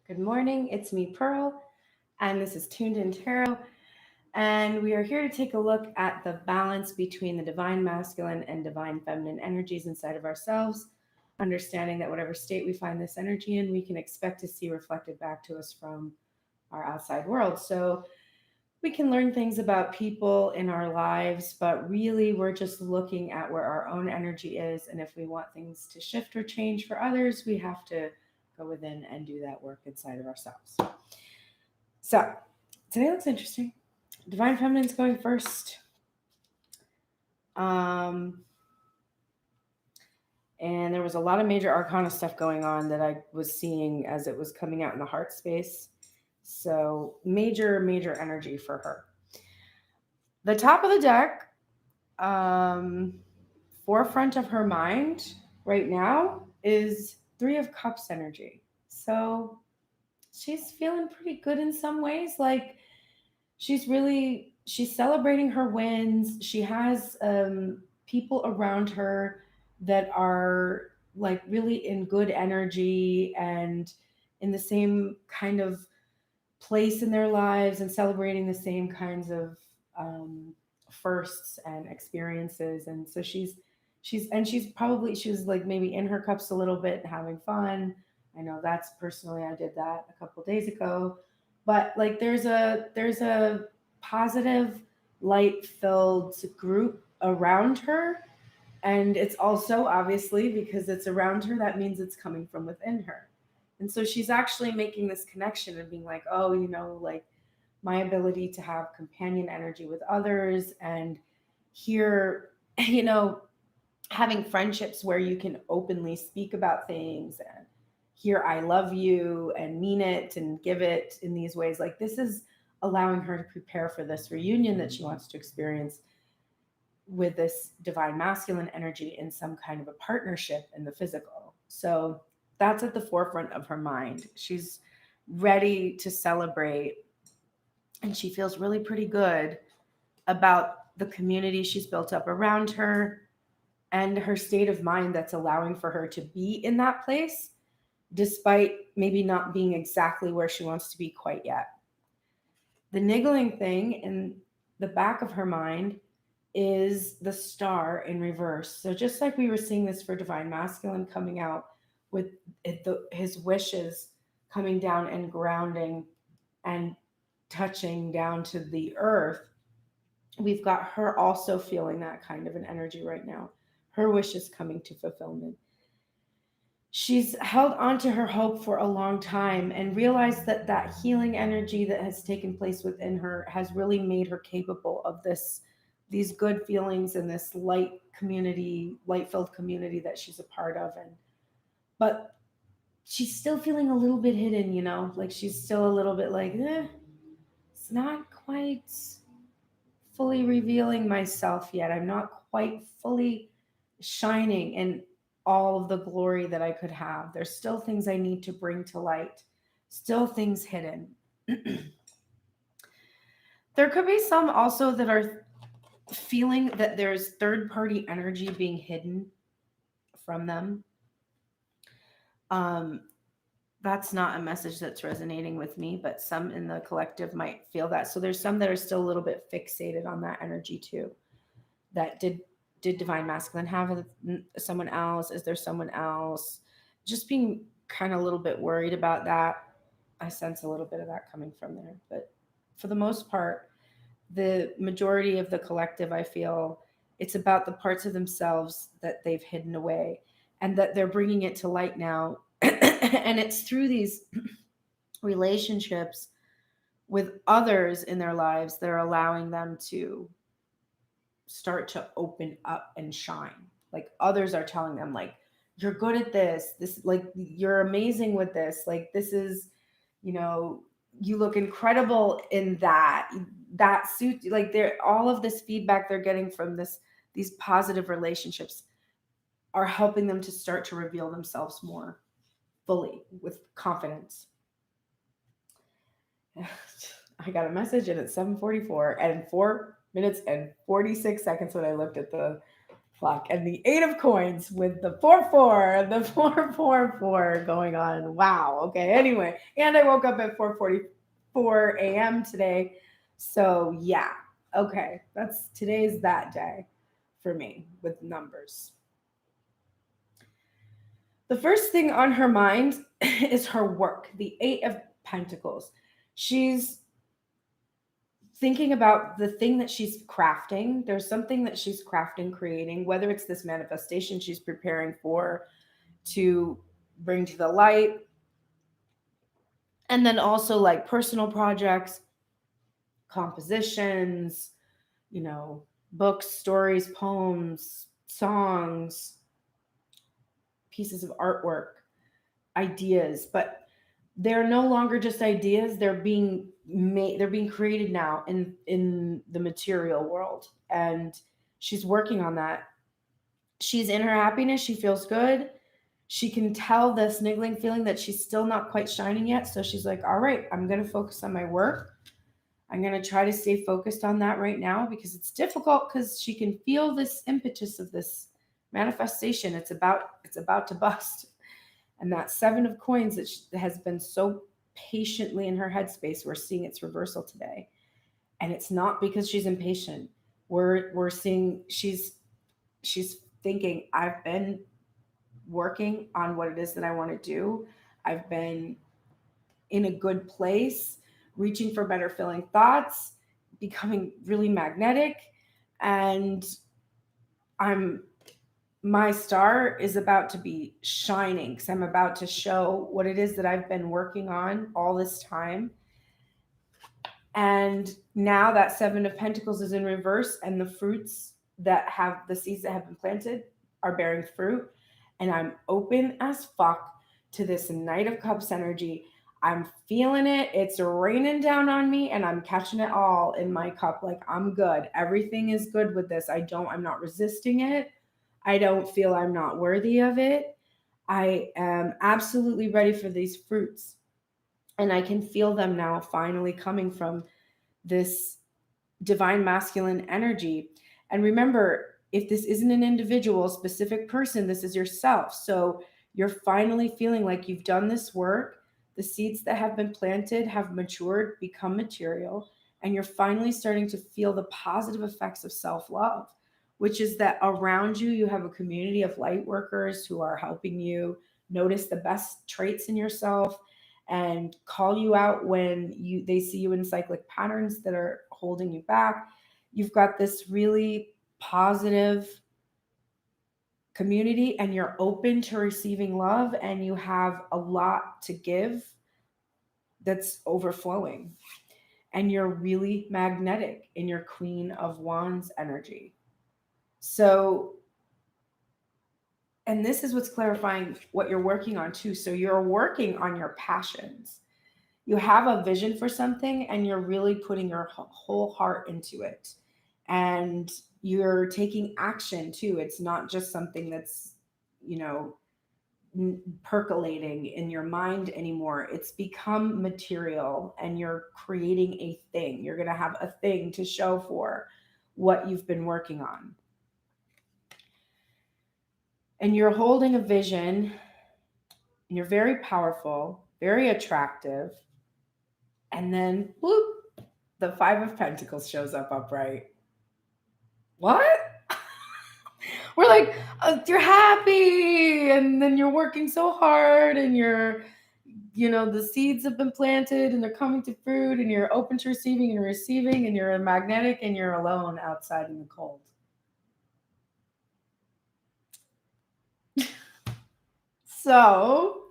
Good morning, it's me, Pearl, and this is Tuned In Tarot. And we are here to take a look at the balance between the divine masculine and divine feminine energies inside of ourselves, understanding that whatever state we find this energy in, we can expect to see reflected back to us from our outside world. So we can learn things about people in our lives, but really we're just looking at where our own energy is. And if we want things to shift or change for others, we have to go within and do that work inside of ourselves. So today looks interesting. Divine Feminine's going first. And there was a lot of major arcana stuff going on that I was seeing as it was coming out in the heart space. So major energy for her. The top of the deck, forefront of her mind right now is Three of Cups energy. So she's feeling pretty good in some ways. Like she's celebrating her wins. She has people around her that are like really in good energy and in the same kind of place in their lives and celebrating the same kinds of firsts and experiences. And so she was like maybe in her cups a little bit, having fun. I know that's personally, I did that a couple days ago. But like there's a positive, light filled group around her. And it's also obviously because it's around her, that means it's coming from within her. And so she's actually making this connection and being like, oh, like my ability to have companion energy with others and here, you know, having friendships where you can openly speak about things and hear I love you and mean it and give it in these ways. Like this is allowing her to prepare for this reunion that she wants to experience with this divine masculine energy in some kind of a partnership in the physical. So that's at the forefront of her mind. She's ready to celebrate and she feels really pretty good about the community she's built up around her and her state of mind that's allowing for her to be in that place despite maybe not being exactly where she wants to be quite yet. The niggling thing in the back of her mind is the star in reverse. So just like we were seeing this for divine masculine coming out with his wishes coming down and grounding and touching down to the earth, we've got her also feeling that kind of an energy right now. Her wishes coming to fulfillment. She's held on to her hope for a long time and realized that that healing energy that has taken place within her has really made her capable of these good feelings and this light community, light filled community that she's a part of. And but she's still feeling a little bit hidden, like she's still a little bit like, it's not quite fully revealing myself yet. I'm not quite fully shining in all of the glory that I could have. There's still things I need to bring to light, still things hidden. There could be some also that are feeling that there's third party energy being hidden from them. That's not a message that's resonating with me, but some in the collective might feel that. So there's some that are still a little bit fixated on that energy too. That did divine masculine have someone else? Is there someone else? Just being kind of a little bit worried about that. I sense a little bit of that coming from there. But for the most part, the majority of the collective, I feel it's about the parts of themselves that they've hidden away and that they're bringing it to light now. And it's through these relationships with others in their lives that are allowing them to start to open up and shine. Like others are telling them, like, you're good at this, like you're amazing with this, like this is, you look incredible in that suit. Like they're all of this feedback they're getting from these positive relationships are helping them to start to reveal themselves more fully with confidence. I got a message and it's 7:44 and 4 minutes and 46 seconds when I looked at the Fuck. And the 8 of coins with the 4-4, the 4-4-4 going on. Wow. Okay. Anyway, and I woke up at 4:44 a.m. today. So yeah. Okay. Today's that day for me with numbers. The first thing on her mind is her work, the 8 of Pentacles. She's thinking about the thing that she's crafting. There's something that she's crafting, creating, whether it's this manifestation she's preparing for to bring to the light. And then also like personal projects, compositions, books, stories, poems, songs, pieces of artwork, ideas, but they're no longer just ideas. They're being made, they're being created now in the material world. And she's working on that. She's in her happiness. She feels good. She can tell this niggling feeling that she's still not quite shining yet. So she's like, all right, I'm going to focus on my work. I'm going to try to stay focused on that right now because it's difficult because she can feel this impetus of this manifestation. It's about to bust. And that 7 of coins that has been so patiently in her headspace, we're seeing its reversal today. And it's not because she's impatient. We're seeing she's thinking, I've been working on what it is that I want to do. I've been in a good place, reaching for better feeling thoughts, becoming really magnetic, and my star is about to be shining because I'm about to show what it is that I've been working on all this time. And now that 7 of Pentacles is in reverse, and the fruits that have the seeds that have been planted are bearing fruit. And I'm open as fuck to this Knight of Cups energy. I'm feeling it. It's raining down on me, and I'm catching it all in my cup. Like, I'm good. Everything is good with this. I'm not resisting it. I don't feel I'm not worthy of it. I am absolutely ready for these fruits. And I can feel them now finally coming from this divine masculine energy. And remember, if this isn't an individual, specific person, this is yourself. So you're finally feeling like you've done this work. The seeds that have been planted have matured, become material, and you're finally starting to feel the positive effects of self-love, which is that around you, you have a community of light workers who are helping you notice the best traits in yourself and call you out when they see you in cyclic patterns that are holding you back. You've got this really positive community, and you're open to receiving love, and you have a lot to give that's overflowing. And you're really magnetic in your Queen of Wands energy. So, and this is what's clarifying what you're working on too. So you're working on your passions. You have a vision for something, and you're really putting your whole heart into it. And you're taking action too. It's not just something that's, percolating in your mind anymore. It's become material, and you're creating a thing. You're going to have a thing to show for what you've been working on. And you're holding a vision, and you're very powerful, very attractive. And then, whoop, the 5 of Pentacles shows up upright. What? We're like, you're happy, and then you're working so hard, and the seeds have been planted, and they're coming to fruit, and you're open to receiving, and you're magnetic, and you're alone outside in the cold. So,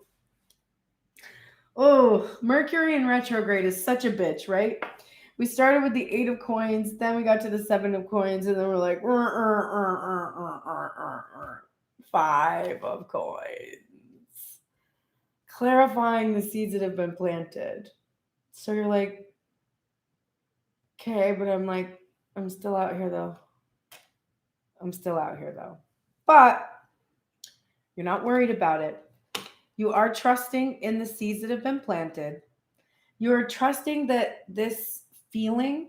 Mercury in retrograde is such a bitch, right? We started with the 8 of coins, then we got to the 7 of coins, and then we're like, 5 of coins. Clarifying the seeds that have been planted. So you're like, okay, but I'm still out here though. But you're not worried about it. You are trusting in the seeds that have been planted. You're trusting that this feeling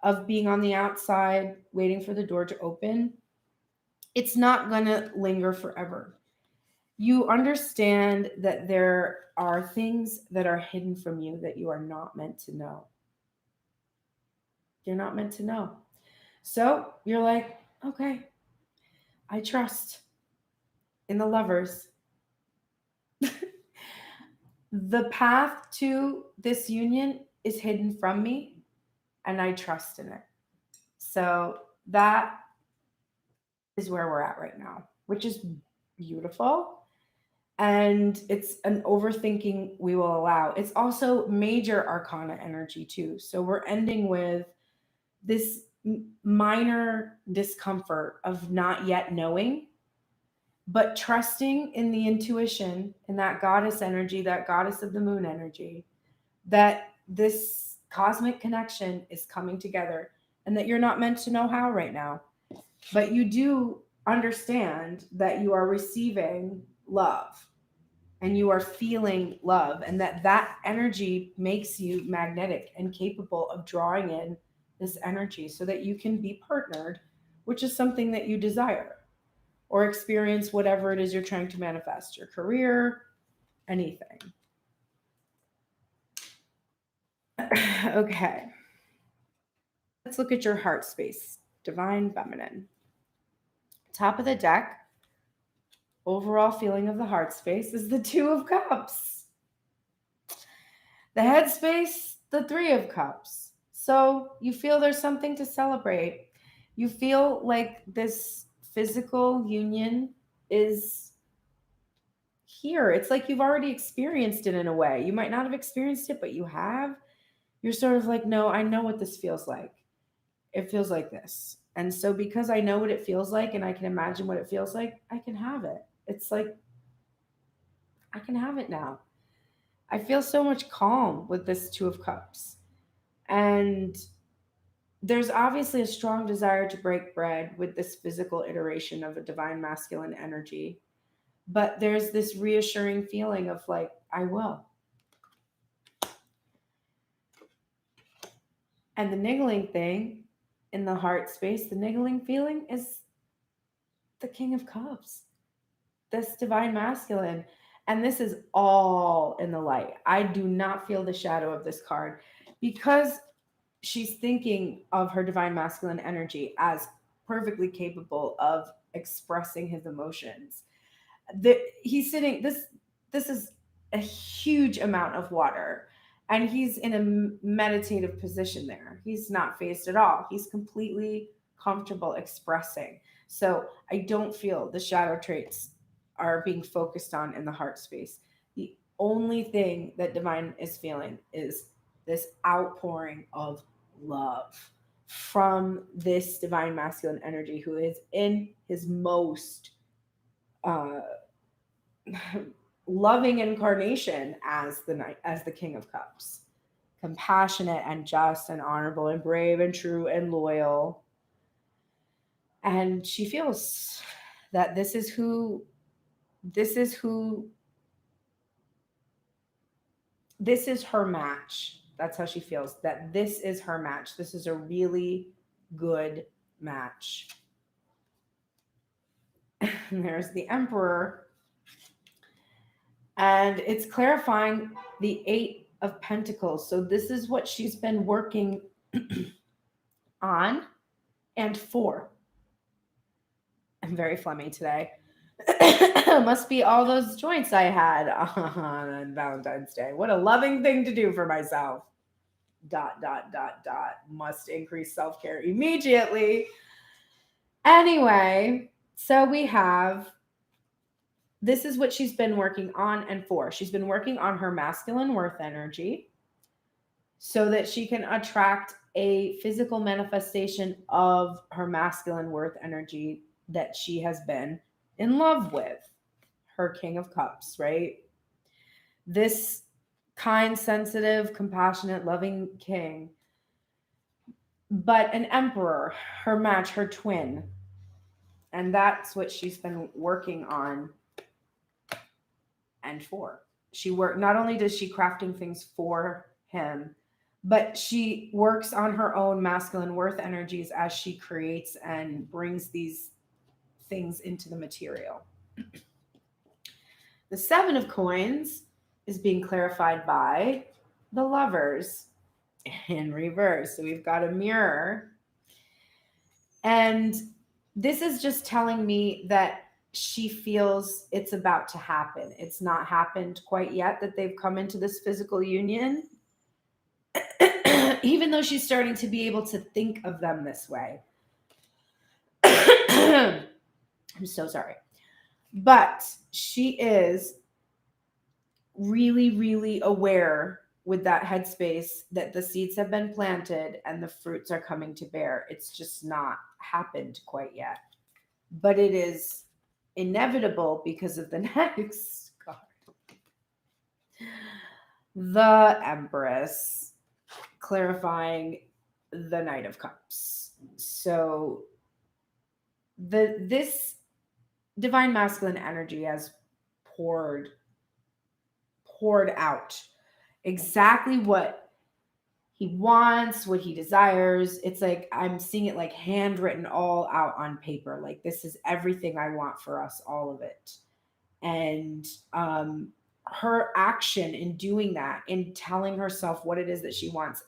of being on the outside, waiting for the door to open, it's not going to linger forever. You understand that there are things that are hidden from you that you are not meant to know. You're not meant to know. So you're like, okay, I trust in the lovers. The path to this union is hidden from me, and I trust in it. So that is where we're at right now, which is beautiful. And it's an overthinking we will allow. It's also major arcana energy, too. So we're ending with this minor discomfort of not yet knowing, but trusting in the intuition, in that goddess energy, that goddess of the moon energy, that this cosmic connection is coming together, and that you're not meant to know how right now, but you do understand that you are receiving love and you are feeling love, and that energy makes you magnetic and capable of drawing in this energy so that you can be partnered, which is something that you desire, or experience whatever it is you're trying to manifest, your career, anything. Okay. Let's look at your heart space, divine feminine. Top of the deck, overall feeling of the heart space is the Two of Cups. The head space, the Three of Cups. So you feel there's something to celebrate. You feel like this physical union is here. It's like you've already experienced it in a way. You might not have experienced it, but you have. You're sort of like, no, I know what this feels like. It feels like this. And so because I know what it feels like and I can imagine what it feels like, I can have it. It's like, I can have it now. I feel so much calm with this Two of Cups. And there's obviously a strong desire to break bread with this physical iteration of a divine masculine energy. But there's this reassuring feeling of like, I will. And the niggling thing in the heart space, the niggling feeling is the King of Cups, this divine masculine. And this is all in the light. I do not feel the shadow of this card because she's thinking of her divine masculine energy as perfectly capable of expressing his emotions. He's sitting, this is a huge amount of water, and he's in a meditative position there. He's not phased at all. He's completely comfortable expressing. So I don't feel the shadow traits are being focused on in the heart space. The only thing that divine is feeling is this outpouring of love from this divine masculine energy who is in his most uh, loving incarnation as the King of Cups, compassionate and just and honorable and brave and true and loyal. And she feels that this is who this is her match. That's how she feels, that this is her match. This is a really good match. And there's the Emperor. And it's clarifying the Eight of Pentacles. So this is what she's been working on and for. I'm very phlegmy today. Must be all those joints I had on Valentine's Day. What a loving thing to do for myself. ... Must increase self-care immediately. Anyway, so we have, this is what she's been working on and for. She's been working on her masculine worth energy so that she can attract a physical manifestation of her masculine worth energy that she has been in love with, her King of Cups, right? This kind, sensitive, compassionate, loving king, but an emperor, her match, her twin. And that's what she's been working on and for. Not only does she crafting things for him, but she works on her own masculine worth energies as she creates and brings these things into the material. The 7 of coins is being clarified by the Lovers in reverse. So we've got a mirror. And this is just telling me that she feels it's about to happen. It's not happened quite yet that they've come into this physical union. Even though she's starting to be able to think of them this way. I'm so sorry. But she is really, really aware with that headspace that the seeds have been planted and the fruits are coming to bear. It's just not happened quite yet. But it is inevitable because of the next card. The Empress, clarifying the Knight of Cups. So this divine masculine energy has poured out exactly what he wants, what he desires. It's like I'm seeing it like handwritten all out on paper. Like this is everything I want for us, all of it. And her action in doing that, in telling herself what it is that she wants,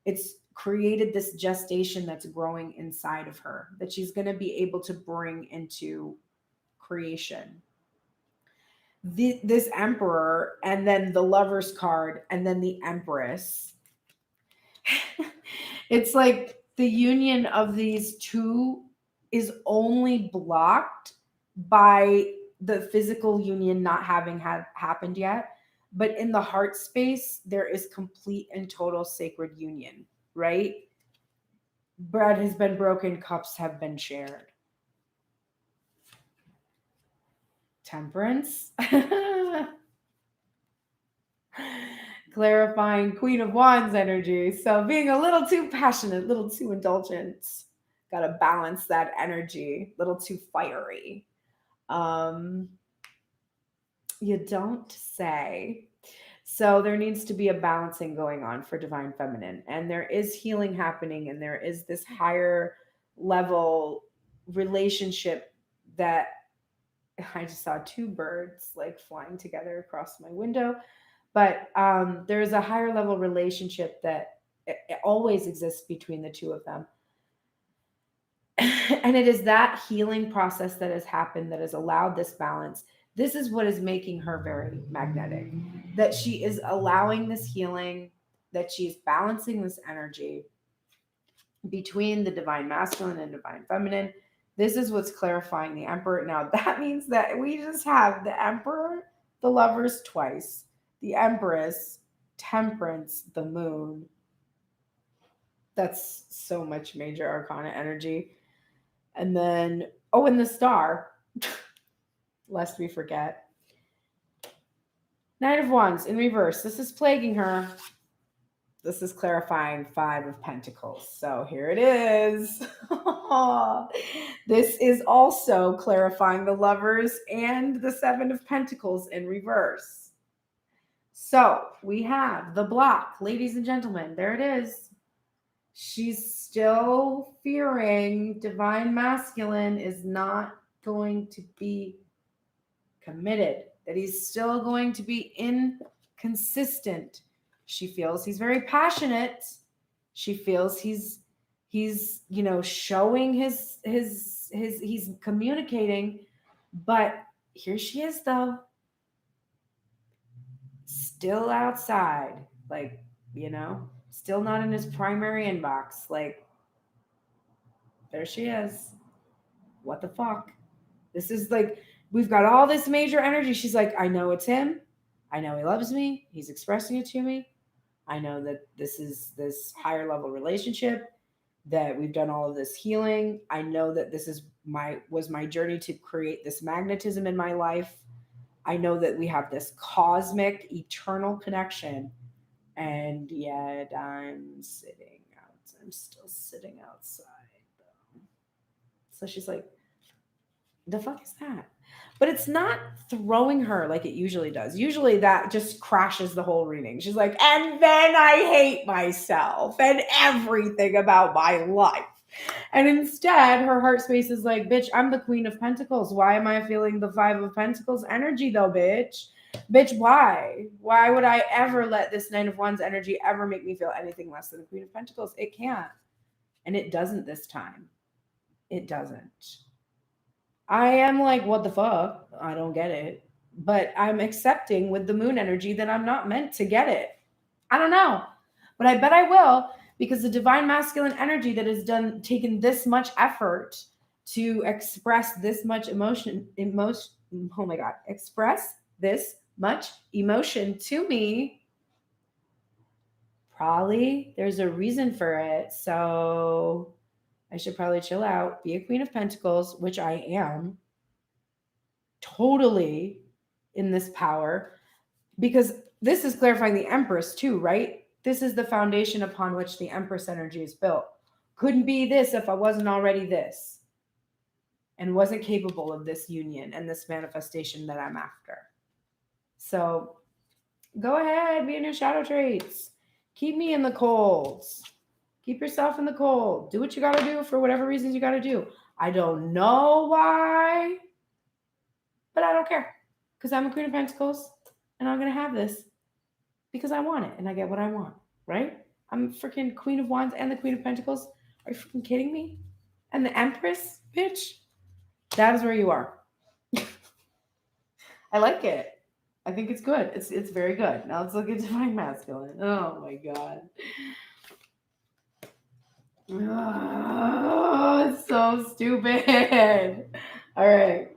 it's created this gestation that's growing inside of her that she's going to be able to bring into creation. This Emperor, and then the Lover's card, and then the Empress. It's like the union of these two is only blocked by the physical union not having happened yet. But in the heart space, there is complete and total sacred union, right? Bread has been broken, cups have been shared. Temperance. Clarifying Queen of Wands energy. So being a little too passionate, a little too indulgent. Got to balance that energy. A little too fiery. You don't say. So there needs to be a balancing going on for divine feminine. And there is healing happening. And there is this higher level relationship that I just saw 2 birds like flying together across my window. But there is a higher level relationship that it always exists between the two of them. And it is that healing process that has happened that has allowed this balance. This is what is making her very magnetic, that she is allowing this healing, that she's balancing this energy between the divine masculine and divine feminine. This is what's clarifying the Emperor. Now, that means that we just have the Emperor, the Lovers twice, the Empress, Temperance, the Moon. That's so much major arcana energy. And then, and the Star, lest we forget. Knight of Wands in reverse. This is plaguing her. This is clarifying 5 of Pentacles. So here it is. This is also clarifying the Lovers and the 7 of Pentacles in reverse. So we have the block, ladies and gentlemen. There it is. She's still fearing divine masculine is not going to be committed, that he's still going to be inconsistent. She feels he's very passionate. She feels he's showing his he's communicating, but here she is though, still outside, like, still not in his primary inbox. Like, there she is. What the fuck? This is like, we've got all this major energy. She's like, I know it's him. I know he loves me. He's expressing it to me. I know that this is this higher level relationship, that we've done all of this healing. I know that this is was my journey to create this magnetism in my life. I know that we have this cosmic, eternal connection. And yet I'm still sitting outside though. So she's like, the fuck is that? But it's not throwing her like it usually does. Usually that just crashes the whole reading. She's like, and then I hate myself and everything about my life. And instead, her heart space is like, bitch, I'm the Queen of Pentacles. Why am I feeling the Five of Pentacles energy though, bitch? Bitch, why? Why would I ever let this Nine of Wands energy ever make me feel anything less than the Queen of Pentacles? It can't. And it doesn't this time. It doesn't. I am like, what the fuck? I don't get it. But I'm accepting with the moon energy that I'm not meant to get it. I don't know. But I bet I will, because the divine masculine energy that has taken this much effort to express this much emotion, oh my God, express this much emotion to me, probably there's a reason for it. So I should probably chill out, be a Queen of Pentacles, which I am totally in this power, because this is clarifying the Empress too, right? This is the foundation upon which the Empress energy is built. Couldn't be this if I wasn't already this and wasn't capable of this union and this manifestation that I'm after. So go ahead, be in your shadow traits. Keep me in the cold. Keep yourself in the cold. Do what you got to do for whatever reasons you got to do. I don't know why, but I don't care, because I'm a Queen of Pentacles and I'm going to have this because I want it and I get what I want, right? I'm freaking Queen of Wands and the Queen of Pentacles. Are you freaking kidding me? And the Empress, bitch, that is where you are. I like it. I think it's good. It's very good. Now let's look at Divine Masculine. Oh my God. Oh, it's so stupid. All right.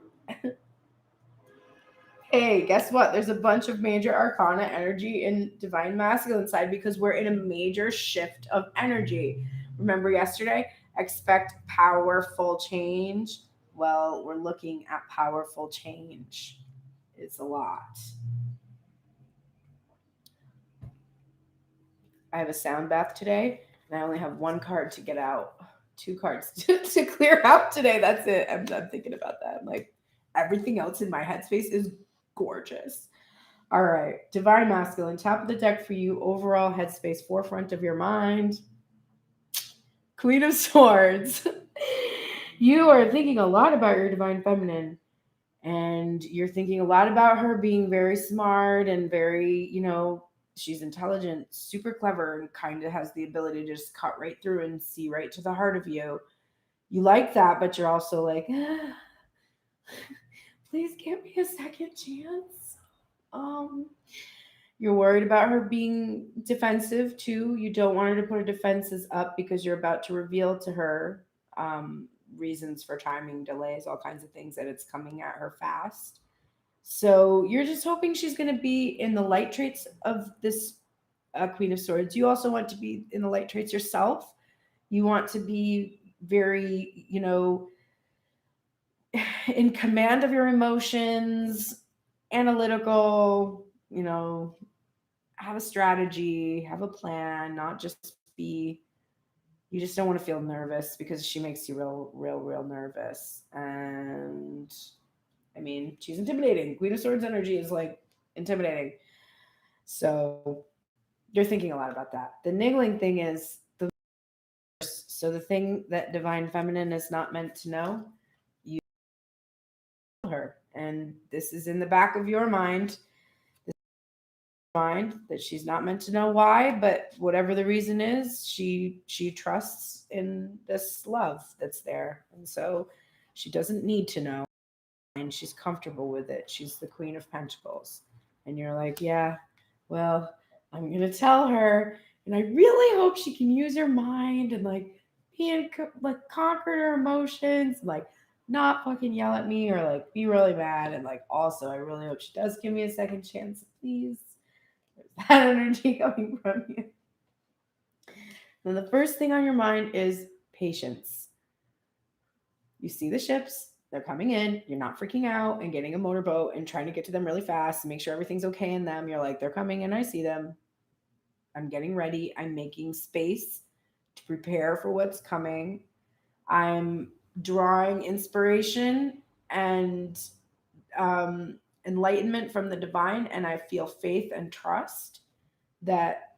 Hey, guess what? There's a bunch of major arcana energy in Divine Masculine side because we're in a major shift of energy. Remember yesterday? Expect powerful change. Well, we're looking at powerful change. It's a lot. I have a sound bath today, and I only have one card to get out. 2 cards to clear out today. That's it. I'm thinking about that. I'm like, everything else in my headspace is gorgeous. All right. Divine Masculine, top of the deck for you. Overall headspace, forefront of your mind. Queen of Swords. You are thinking a lot about your Divine Feminine. And you're thinking a lot about her being very smart and very, she's intelligent, super clever, and kind of has the ability to just cut right through and see right to the heart of you. You like that, but you're also like, please give me a second chance. You're worried about her being defensive too. You don't want her to put her defenses up because you're about to reveal to her reasons for timing delays, all kinds of things, that it's coming at her fast. So you're just hoping she's going to be in the light traits of this Queen of Swords. You also want to be in the light traits yourself. You want to be very, in command of your emotions, analytical, have a strategy, have a plan, not just be, you just don't want to feel nervous because she makes you real nervous. And I mean, she's intimidating. Queen of Swords energy is like intimidating. So you're thinking a lot about that. The niggling thing is the thing that Divine Feminine is not meant to know, you tell her. And this is in the back of your mind. That she's not meant to know why, but whatever the reason is, she trusts in this love that's there. And so she doesn't need to know. And she's comfortable with it. She's the Queen of Pentacles. And you're like, yeah, well, I'm going to tell her. And I really hope she can use her mind and conquer her emotions, like not fucking yell at me or like be really mad. And like, also, I really hope she does give me a second chance, please. There's that energy coming from you. Then the first thing on your mind is patience. You see the ships. They're coming in. You're not freaking out and getting a motorboat and trying to get to them really fast and make sure everything's okay in them. You're like, they're coming and I see them. I'm getting ready. I'm making space to prepare for what's coming. I'm drawing inspiration and enlightenment from the divine. And I feel faith and trust that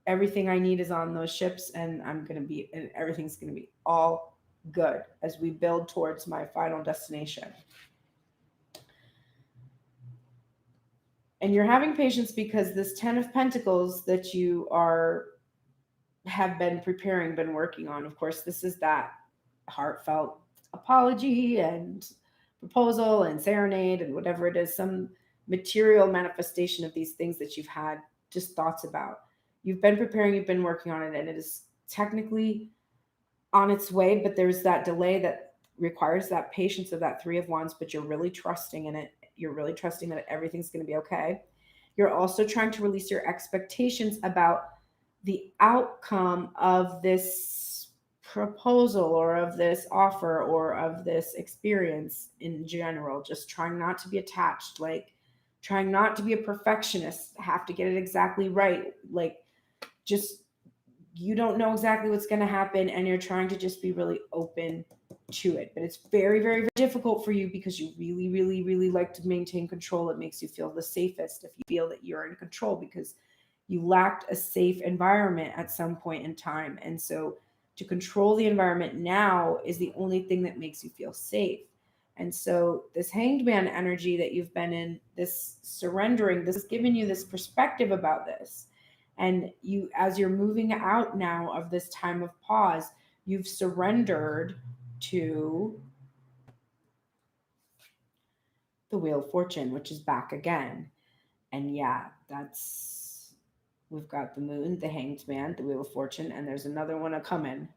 everything I need is on those ships and everything's going to be all good as we build towards my final destination. And you're having patience because this 10 of Pentacles that you have been preparing, been working on. Of course, this is that heartfelt apology and proposal and serenade and whatever it is, some material manifestation of these things that you've had just thoughts about. You've been preparing, you've been working on it, and it is technically on its way, but there's that delay that requires that patience of that Three of Wands, but you're really trusting in it. You're really trusting that everything's going to be okay. You're also trying to release your expectations about the outcome of this proposal or of this offer or of this experience in general. Just trying not to be attached, like trying not to be a perfectionist, have to get it exactly right. Like, just you don't know exactly what's going to happen and you're trying to just be really open to it. But it's very, very, very difficult for you because you really, really, really like to maintain control. It makes you feel the safest if you feel that you're in control because you lacked a safe environment at some point in time. And so to control the environment now is the only thing that makes you feel safe. And so this Hanged Man energy that you've been in, this surrendering, this is giving you this perspective about this. And you, as you're moving out now of this time of pause, you've surrendered to the Wheel of Fortune, which is back again. And yeah, we've got the Moon, the Hanged Man, the Wheel of Fortune, and there's another one coming,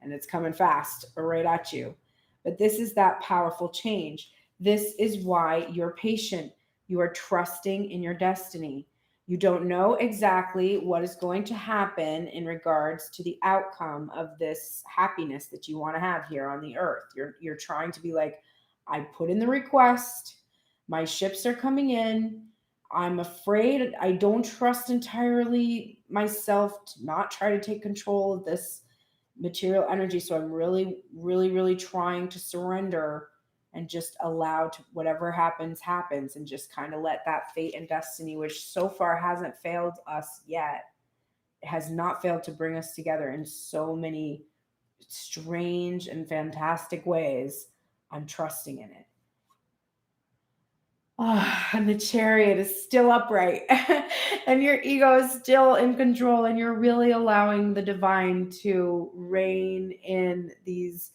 and it's coming fast or right at you. But this is that powerful change. This is why you're patient. You are trusting in your destiny. You don't know exactly what is going to happen in regards to the outcome of this happiness that you want to have here on the earth. You're trying to be like, I put in the request, my ships are coming in. I'm afraid, I don't trust entirely myself to not try to take control of this material energy. So I'm really, really, really trying to surrender and just allow to whatever happens, happens, and just kind of let that fate and destiny, which so far hasn't failed us yet, it has not failed to bring us together in so many strange and fantastic ways. I'm trusting in it. Oh, and the Chariot is still upright and your ego is still in control, and you're really allowing the divine to reign in these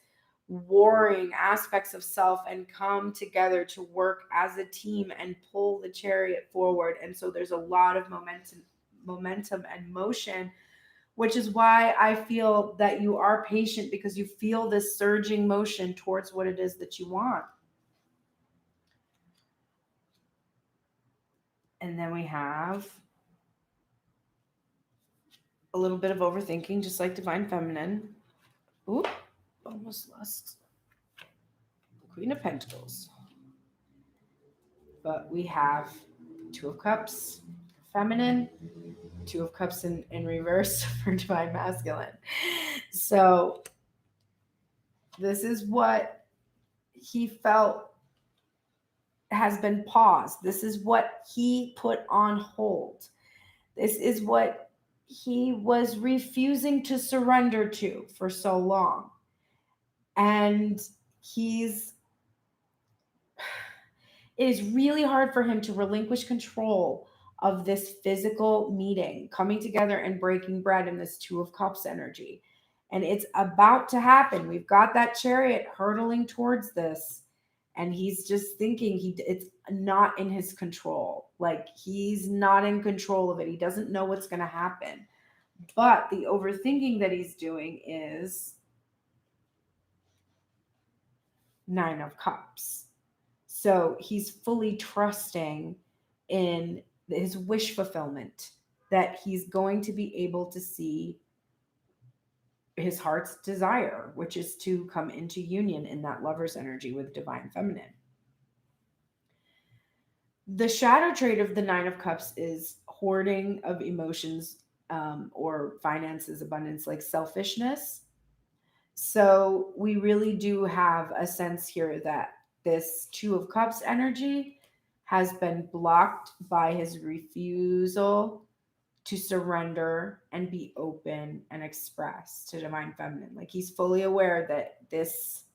warring aspects of self and come together to work as a team and pull the Chariot forward. And so there's a lot of momentum and motion, which is why I feel that you are patient, because you feel this surging motion towards what it is that you want. And then we have a little bit of overthinking, just like Divine Feminine. Ooh, almost lost Queen of Pentacles. But we have Two of Cups, Feminine, Two of Cups in reverse for Divine Masculine. So this is what he felt has been paused. This is what he put on hold. This is what he was refusing to surrender to for so long. And it is really hard for him to relinquish control of this physical meeting, coming together and breaking bread in this Two of Cups energy. And it's about to happen. We've got that Chariot hurtling towards this. And he's just thinking it's not in his control. Like, he's not in control of it. He doesn't know what's going to happen. But the overthinking that he's doing is Nine of Cups. So he's fully trusting in his wish fulfillment, that he's going to be able to see his heart's desire, which is to come into union in that Lover's energy with Divine Feminine. The shadow trait of the Nine of Cups is hoarding of emotions, or finances, abundance, like selfishness. So we really do have a sense here that this Two of Cups energy has been blocked by his refusal to surrender and be open and express to divine feminine. Like he's fully aware that this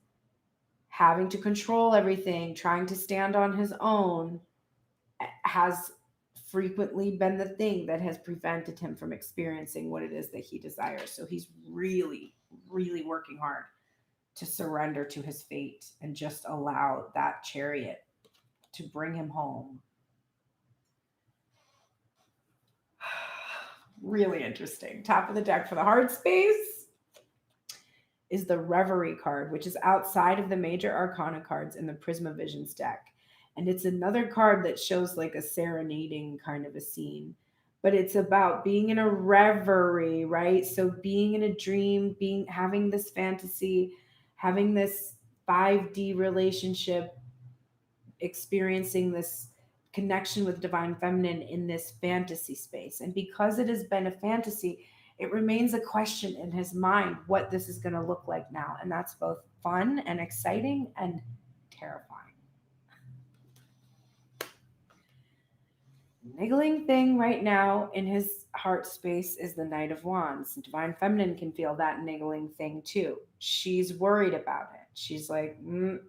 having to control everything, trying to stand on his own, has frequently been the thing that has prevented him from experiencing what it is that he desires. So he's really, really working hard to surrender to his fate and just allow that chariot to bring him home. Really interesting. Top of the deck for the heart space is the Reverie card, which is outside of the major arcana cards in the Prisma Visions deck. And it's another card that shows like a serenading kind of a scene. But it's about being in a reverie, right? So being in a dream, having this fantasy, having this 5D relationship, experiencing this connection with divine feminine in this fantasy space. And because it has been a fantasy, it remains a question in his mind what this is going to look like now. And that's both fun and exciting and terrifying. Niggling thing right now in his heart space is the Knight of Wands. Divine Feminine can feel that niggling thing too. She's worried about it. She's like, am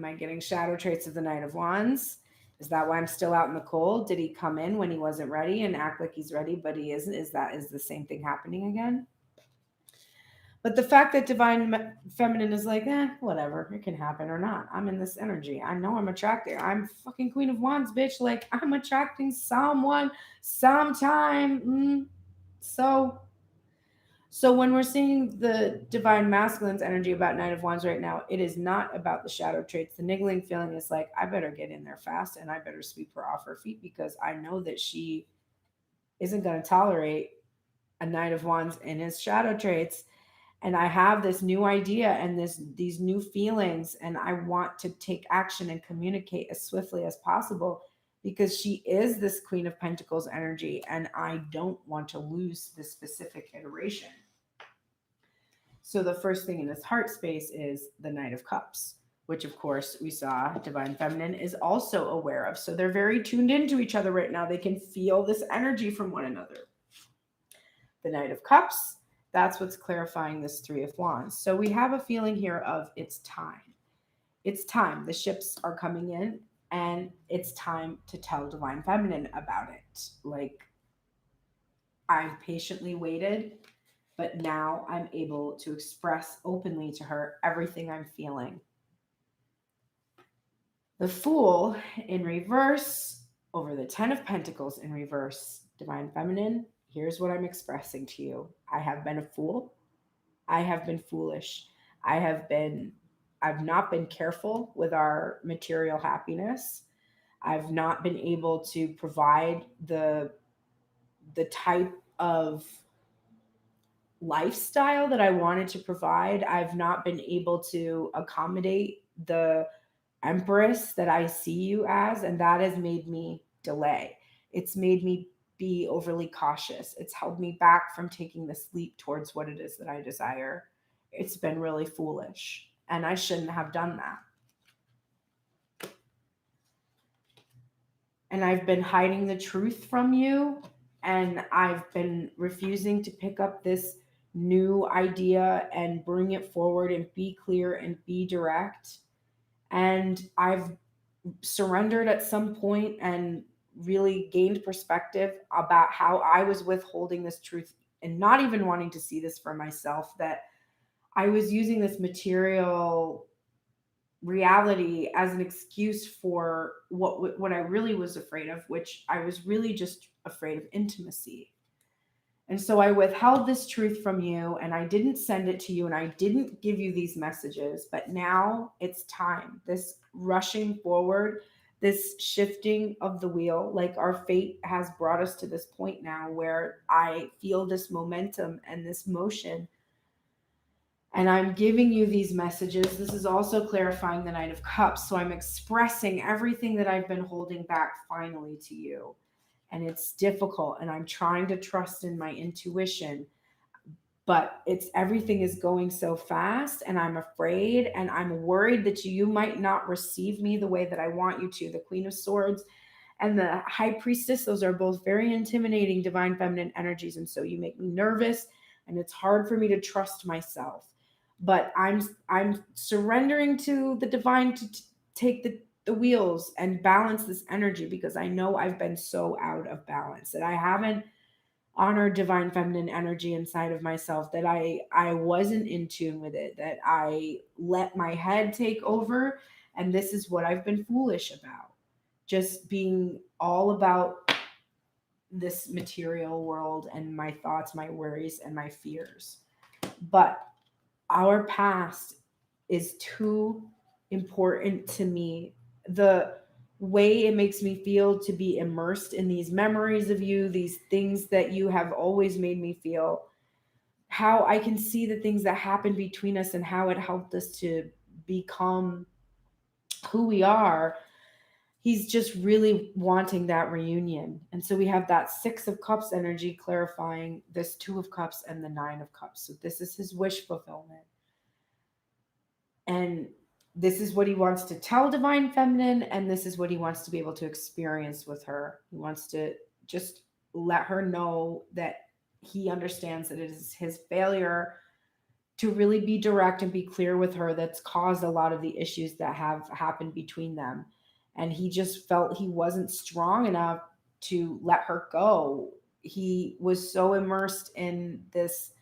I getting shadow traits of the Knight of Wands? Is that why I'm still out in the cold? Did he come in when he wasn't ready and act like he's ready, but he isn't? Is the same thing happening again? But the fact that divine feminine is like, whatever, it can happen or not. I'm in this energy. I know I'm attracting. I'm fucking Queen of Wands, bitch. Like, I'm attracting someone sometime. So when we're seeing the divine masculine's energy about Knight of Wands right now, it is not about the shadow traits. The niggling feeling is like, I better get in there fast and I better sweep her off her feet because I know that she isn't going to tolerate a Knight of Wands in his shadow traits. And I have this new idea and these new feelings, and I want to take action and communicate as swiftly as possible because she is this Queen of Pentacles energy, and I don't want to lose this specific iteration. So the first thing in his heart space is the Knight of Cups, which of course we saw divine feminine is also aware of. So they're very tuned into each other right now. They can feel this energy from one another. The Knight of Cups, that's what's clarifying this Three of Wands. So we have a feeling here of it's time. It's time. The ships are coming in and it's time to tell divine feminine about it. Like, I've patiently waited, but now I'm able to express openly to her everything I'm feeling. The Fool in reverse over the Ten of Pentacles in reverse. Divine feminine, here's what I'm expressing to you. I have been a fool. I have been foolish. I've not been careful with our material happiness. I've not been able to provide the type of lifestyle that I wanted to provide. I've not been able to accommodate the Empress that I see you as, and that has made me delay. It's made me be overly cautious. It's held me back from taking this leap towards what it is that I desire. It's been really foolish, and I shouldn't have done that. And I've been hiding the truth from you, and I've been refusing to pick up this new idea and bring it forward and be clear and be direct. And I've surrendered at some point and really gained perspective about how I was withholding this truth and not even wanting to see this for myself, that I was using this material reality as an excuse for what I really was afraid of, which I was really just afraid of intimacy. And so I withheld this truth from you, and I didn't send it to you, and I didn't give you these messages. But now it's time. This rushing forward, this shifting of the wheel, like our fate has brought us to this point now where I feel this momentum and this motion. And I'm giving you these messages. This is also clarifying the Knight of Cups. So I'm expressing everything that I've been holding back finally to you. And it's difficult, and I'm trying to trust in my intuition, but everything is going so fast, and I'm afraid, and I'm worried that you might not receive me the way that I want you to. The Queen of Swords and the High Priestess, those are both very intimidating divine feminine energies. And so you make me nervous, and it's hard for me to trust myself. But I'm surrendering to the divine to take the wheels and balance this energy, because I know I've been so out of balance, that I haven't honored divine feminine energy inside of myself, that I wasn't in tune with it, that I let my head take over. And this is what I've been foolish about, just being all about this material world and my thoughts, my worries, and my fears. But our past is too important to me. The way it makes me feel to be immersed in these memories of you, these things that you have always made me feel, how I can see the things that happened between us and how it helped us to become who we are. He's just really wanting that reunion. And so we have that 6 of Cups energy clarifying this 2 of Cups and the 9 of Cups. So this is his wish fulfillment. And this is what he wants to tell divine feminine, and this is what he wants to be able to experience with her. He wants to just let her know that he understands that it is his failure to really be direct and be clear with her that's caused a lot of the issues that have happened between them. And he just felt he wasn't strong enough to let her go. He was so immersed in this,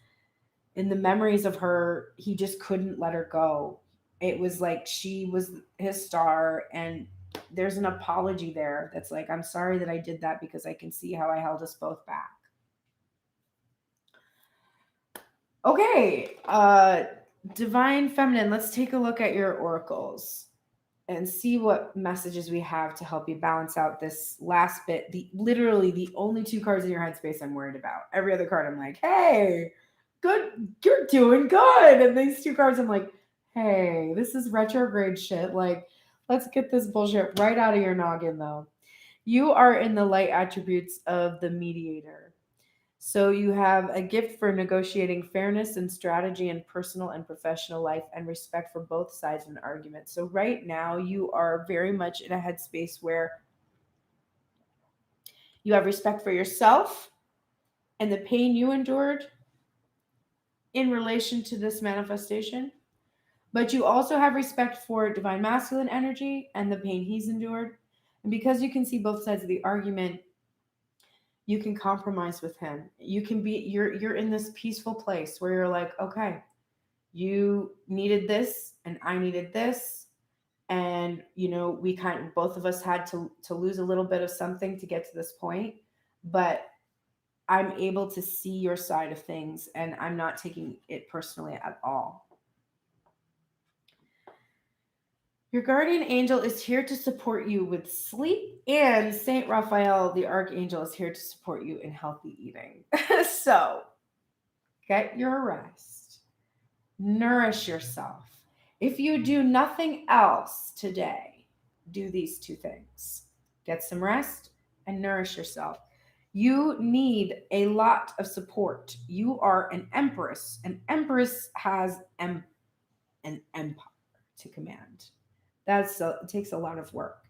in the memories of her, he just couldn't let her go. It was like she was his star, and there's an apology there that's like, I'm sorry that I did that, because I can see how I held us both back. Okay, divine feminine, let's take a look at your oracles and see what messages we have to help you balance out this last bit. Literally the only 2 cards in your headspace I'm worried about. Every other card I'm like, hey, good, you're doing good. And these 2 cards I'm like, hey, this is retrograde shit. Like, let's get this bullshit right out of your noggin, though. You are in the light attributes of the mediator. So you have a gift for negotiating fairness and strategy in personal and professional life, and respect for both sides of an argument. So right now you are very much in a headspace where you have respect for yourself and the pain you endured in relation to this manifestation. But you also have respect for divine masculine energy and the pain he's endured. And because you can see both sides of the argument, you can compromise with him. You can be, you're in this peaceful place where you're like, okay, you needed this and I needed this. And we both of us had to lose a little bit of something to get to this point. But I'm able to see your side of things, and I'm not taking it personally at all. Your guardian angel is here to support you with sleep, and Saint Raphael, the archangel, is here to support you in healthy eating. So, get your rest. Nourish yourself. If you do nothing else today, do these 2 things. Get some rest and nourish yourself. You need a lot of support. You are an empress. An empress has an empire to command. It takes a lot of work.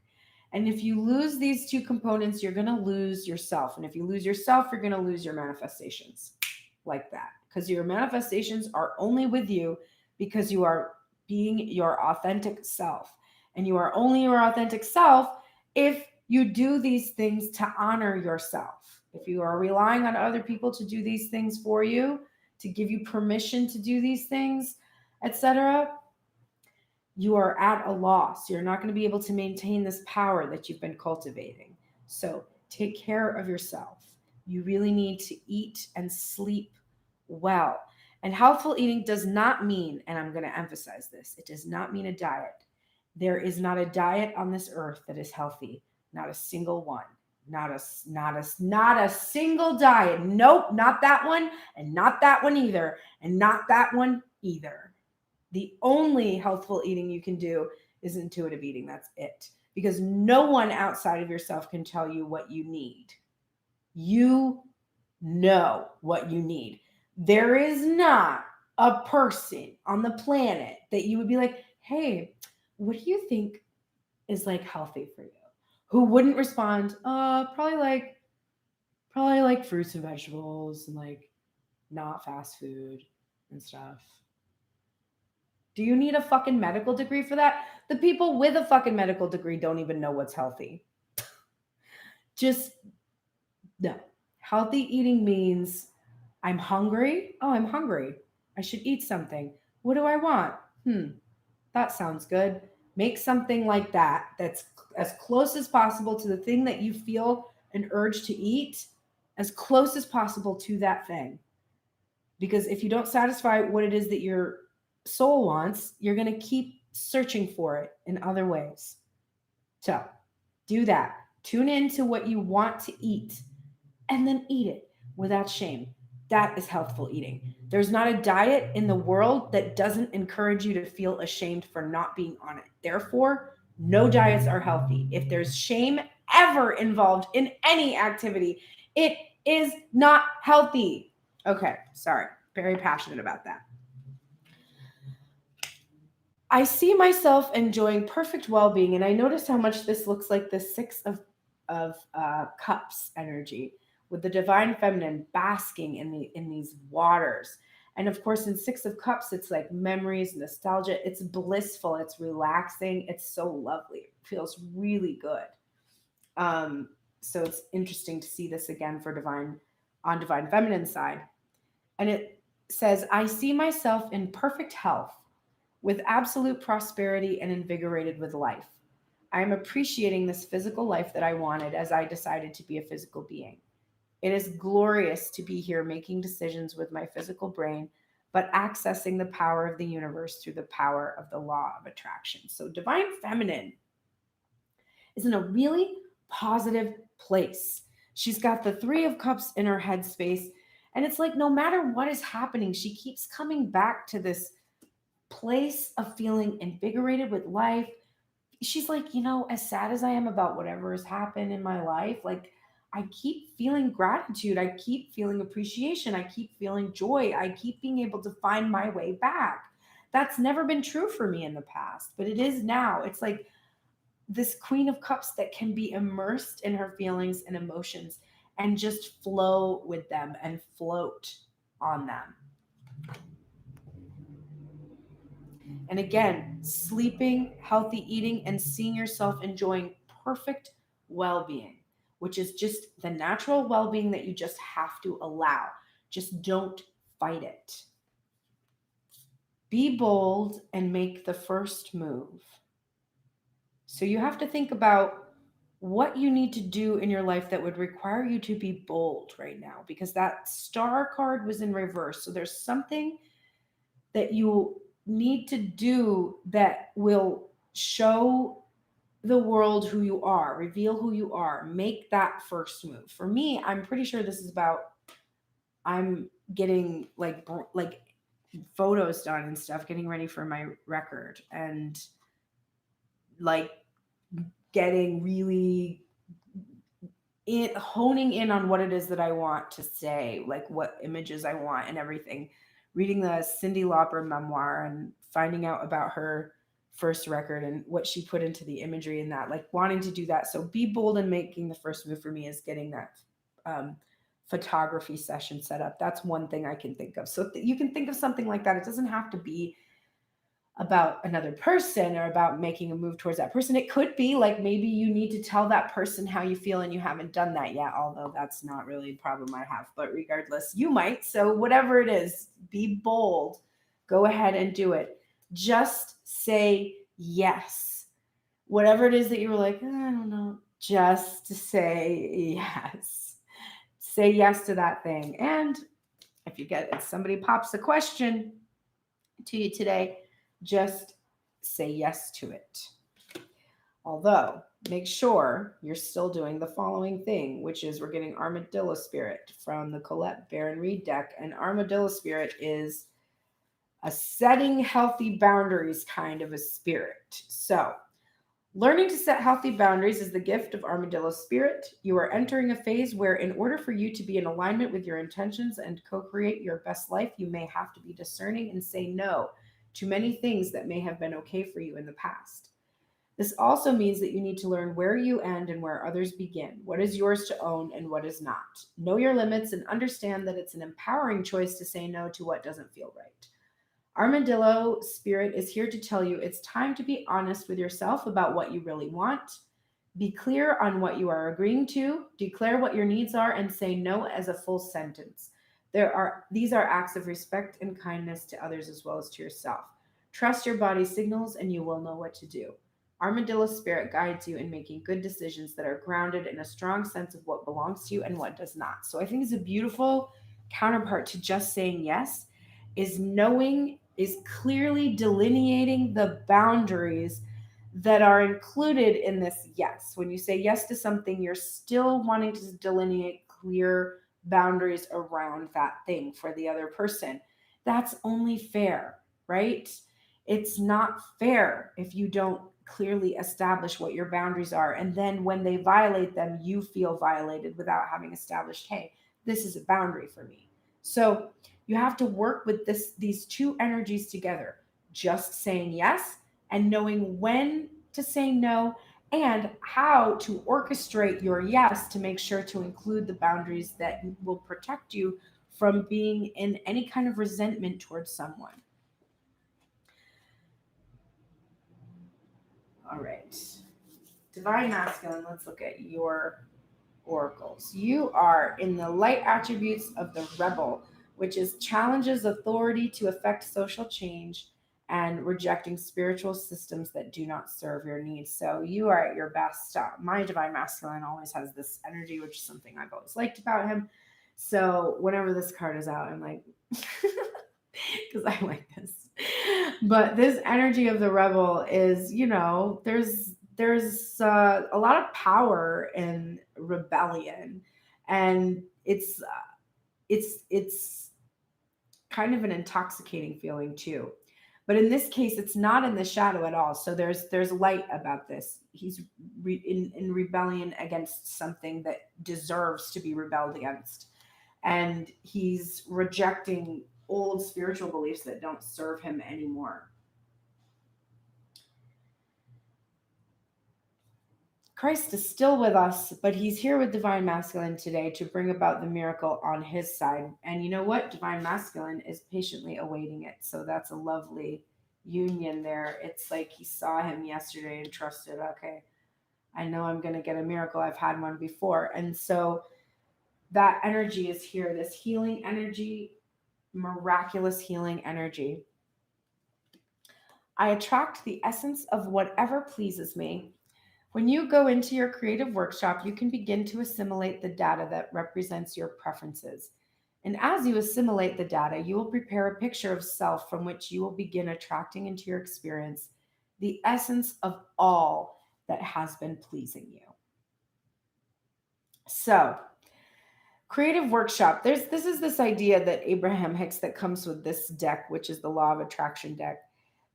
And if you lose these 2 components, you're going to lose yourself. And if you lose yourself, you're going to lose your manifestations, like that. Because your manifestations are only with you because you are being your authentic self. And you are only your authentic self if you do these things to honor yourself. If you are relying on other people to do these things for you, to give you permission to do these things, etc., you are at a loss. You're not going to be able to maintain this power that you've been cultivating. So take care of yourself. You really need to eat and sleep well. And healthful eating does not mean, and I'm going to emphasize this, it does not mean a diet. There is not a diet on this earth that is healthy. Not a single one. Not a single diet. Nope, not that one, and not that one either, and not that one either. The only healthful eating you can do is intuitive eating. That's it. Because no one outside of yourself can tell you what you need. You know what you need. There is not a person on the planet that you would be like, hey, what do you think is like healthy for you? who wouldn't respond, probably like fruits and vegetables and like not fast food and stuff. Do you need a fucking medical degree for that? The people with a fucking medical degree don't even know what's healthy. Just no. Healthy eating means I'm hungry. Oh, I'm hungry. I should eat something. What do I want? That sounds good. Make something like that that's as close as possible to the thing that you feel an urge to eat, as close as possible to that thing. Because if you don't satisfy what it is that your soul wants, you're going to keep searching for it in other ways. So do that. Tune into what you want to eat and then eat it without shame. That is healthful eating. There's not a diet in the world that doesn't encourage you to feel ashamed for not being on it. Therefore, no diets are healthy. If there's shame ever involved in any activity, it is not healthy. Okay, sorry. Very passionate about that. I see myself enjoying perfect well-being, and I notice how much this looks like the Six of Cups energy, with the divine feminine basking in these waters. And of course, in Six of Cups, it's like memories, nostalgia. It's blissful. It's relaxing. It's so lovely. It feels really good. So it's interesting to see this again for divine feminine side. And it says, I see myself in perfect health, with absolute prosperity and invigorated with life. I am appreciating this physical life that I wanted as I decided to be a physical being. It is glorious to be here making decisions with my physical brain, but accessing the power of the universe through the power of the law of attraction. So divine feminine is in a really positive place. She's got the Three of Cups in her headspace. And it's like no matter what is happening, she keeps coming back to this place of feeling invigorated with life. She's like, as sad as I am about whatever has happened in my life, like I keep feeling gratitude. I keep feeling appreciation. I keep feeling joy. I keep being able to find my way back. That's never been true for me in the past, but it is now. It's like this Queen of Cups that can be immersed in her feelings and emotions and just flow with them and float on them. And again, sleeping, healthy eating, and seeing yourself enjoying perfect well being, which is just the natural well being that you just have to allow. Just don't fight it. Be bold and make the first move. So you have to think about what you need to do in your life that would require you to be bold right now, because that star card was in reverse. So there's something that you need to do that will show the world who you are, reveal who you are, make that first move. For me, I'm pretty sure this is about I'm getting like photos done and stuff, getting ready for my record and like getting really honing in on what it is that I want to say, like what images I want and everything. Reading the Cyndi Lauper memoir and finding out about her first record and what she put into the imagery and that, like wanting to do that. So be bold and making the first move for me is getting that photography session set up. That's one thing I can think of. So you can think of something like that. It doesn't have to be about another person or about making a move towards that person. It could be like maybe you need to tell that person how you feel and you haven't done that yet, although that's not really a problem I have. But regardless, you might. So whatever it is, be bold. Go ahead and do it. Just say yes. Whatever it is that you were like, I don't know, just say yes. Say yes to that thing. And if somebody pops a question to you today, just say yes to it. Although, make sure you're still doing the following thing, which is we're getting Armadillo Spirit from the Colette Baron Reed deck. And Armadillo Spirit is a setting healthy boundaries kind of a spirit. So, learning to set healthy boundaries is the gift of Armadillo Spirit. You are entering a phase where, in order for you to be in alignment with your intentions and co-create your best life, you may have to be discerning and say no to many things that may have been okay for you in the past. This also means that you need to learn where you end and where others begin, what is yours to own and what is not. Know your limits and understand that it's an empowering choice to say no to what doesn't feel right. Armadillo Spirit is here to tell you it's time to be honest with yourself about what you really want. Be clear on what you are agreeing to, declare what your needs are, and say no as a full sentence. These are acts of respect and kindness to others as well as to yourself. Trust your body's signals and you will know what to do. Armadillo Spirit guides you in making good decisions that are grounded in a strong sense of what belongs to you and what does not. So I think it's a beautiful counterpart to just saying yes, is knowing, is clearly delineating the boundaries that are included in this yes. When you say yes to something, you're still wanting to delineate clear boundaries around that thing for the other person. That's only fair, right? It's not fair if you don't clearly establish what your boundaries are. And then when they violate them, you feel violated without having established, hey, this is a boundary for me. So you have to work with these two energies together, just saying yes and knowing when to say no and how to orchestrate your yes to make sure to include the boundaries that will protect you from being in any kind of resentment towards someone. All right. Divine Masculine, let's look at your oracles. You are in the light attributes of the rebel, which is challenges authority to affect social change and rejecting spiritual systems that do not serve your needs. So you are at your best. My Divine Masculine always has this energy, which is something I've always liked about him. So whenever this card is out, I'm like, because I like this. But this energy of the rebel is, there's a lot of power in rebellion, and it's kind of an intoxicating feeling too. But in this case, it's not in the shadow at all. So there's light about this. He's in rebellion against something that deserves to be rebelled against, and he's rejecting old spiritual beliefs that don't serve him anymore. Christ is still with us, but he's here with Divine Masculine today to bring about the miracle on his side. And you know what? Divine Masculine is patiently awaiting it. So that's a lovely union there. It's like he saw him yesterday and trusted, okay, I know I'm going to get a miracle. I've had one before. And so that energy is here, this healing energy, miraculous healing energy. I attract the essence of whatever pleases me. When you go into your creative workshop, you can begin to assimilate the data that represents your preferences. And as you assimilate the data, you will prepare a picture of self from which you will begin attracting into your experience the essence of all that has been pleasing you. So, creative workshop. This is this idea that Abraham Hicks that comes with this deck, which is the law of attraction deck.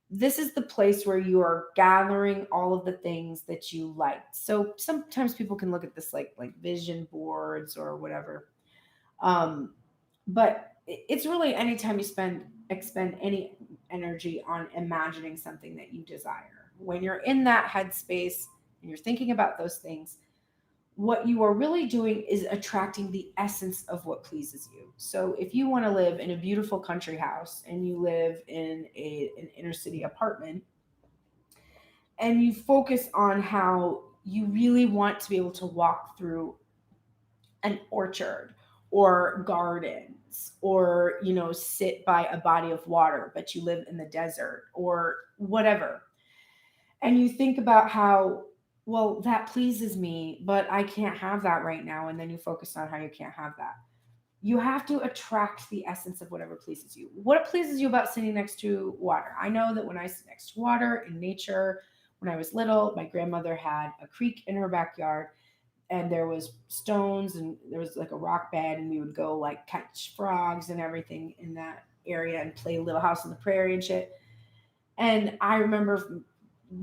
This is the place where you are gathering all of the things that you like. So sometimes people can look at this like vision boards or whatever. But it's really anytime you expend any energy on imagining something that you desire. When you're in that headspace and you're thinking about those things, what you are really doing is attracting the essence of what pleases you. So if you want to live in a beautiful country house and you live in an inner city apartment and you focus on how you really want to be able to walk through an orchard or gardens or sit by a body of water but you live in the desert or whatever, and you think about how, well, that pleases me, but I can't have that right now. And then you focus on how you can't have that. You have to attract the essence of whatever pleases you. What pleases you about sitting next to water? I know that when I sit next to water in nature, when I was little, my grandmother had a creek in her backyard and there was stones and there was like a rock bed and we would go like catch frogs and everything in that area and play Little House on the Prairie and shit. And I remember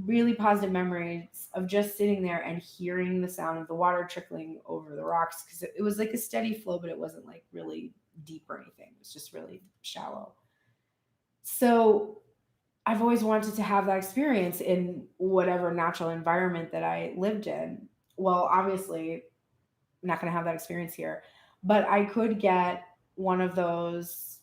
really positive memories of just sitting there and hearing the sound of the water trickling over the rocks because it was like a steady flow, but it wasn't like really deep or anything. It was just really shallow. So I've always wanted to have that experience in whatever natural environment that I lived in. Well, obviously, I'm not going to have that experience here, but I could get one of those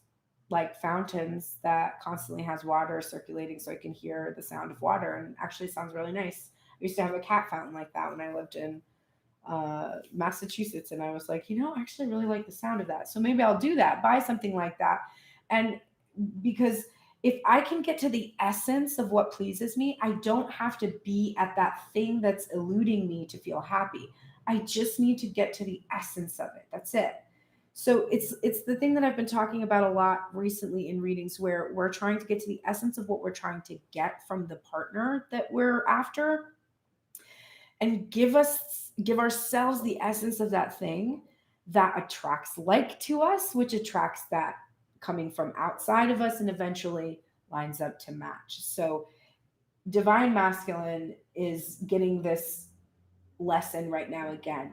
like fountains that constantly has water circulating so I can hear the sound of water, and actually sounds really nice. I used to have a cat fountain like that when I lived in Massachusetts, and I was like, I actually really like the sound of that. So maybe I'll do that, buy something like that. And because if I can get to the essence of what pleases me, I don't have to be at that thing that's eluding me to feel happy. I just need to get to the essence of it. That's it. So it's the thing that I've been talking about a lot recently in readings, where we're trying to get to the essence of what we're trying to get from the partner that we're after, and give ourselves the essence of that thing that attracts like to us, which attracts that coming from outside of us and eventually lines up to match. So divine masculine is getting this lesson right now again.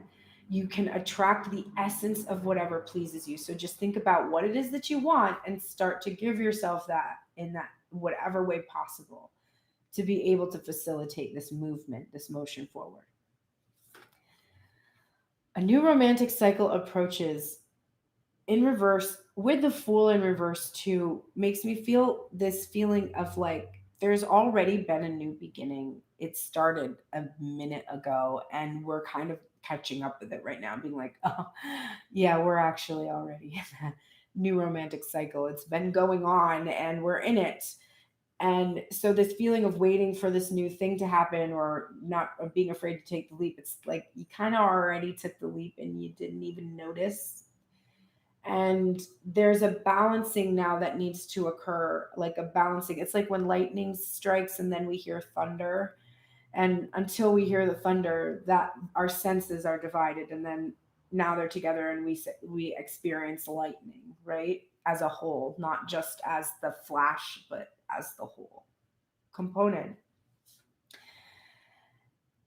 You can attract the essence of whatever pleases you. So just think about what it is that you want and start to give yourself that in that whatever way possible to be able to facilitate this movement, this motion forward. A new romantic cycle approaches in reverse, with the Fool in reverse too, makes me feel this feeling of like there's already been a new beginning. It started a minute ago and we're kind of catching up with it right now, being like, oh yeah, we're actually already in that new romantic cycle. It's been going on and we're in it. And so this feeling of waiting for this new thing to happen, or not, or being afraid to take the leap, it's like you kind of already took the leap and you didn't even notice. And there's a balancing now that needs to occur, like a balancing. It's like when lightning strikes and then we hear thunder, and until we hear the thunder, that our senses are divided, and then now they're together and we experience lightning, right, as a whole, not just as the flash but as the whole component.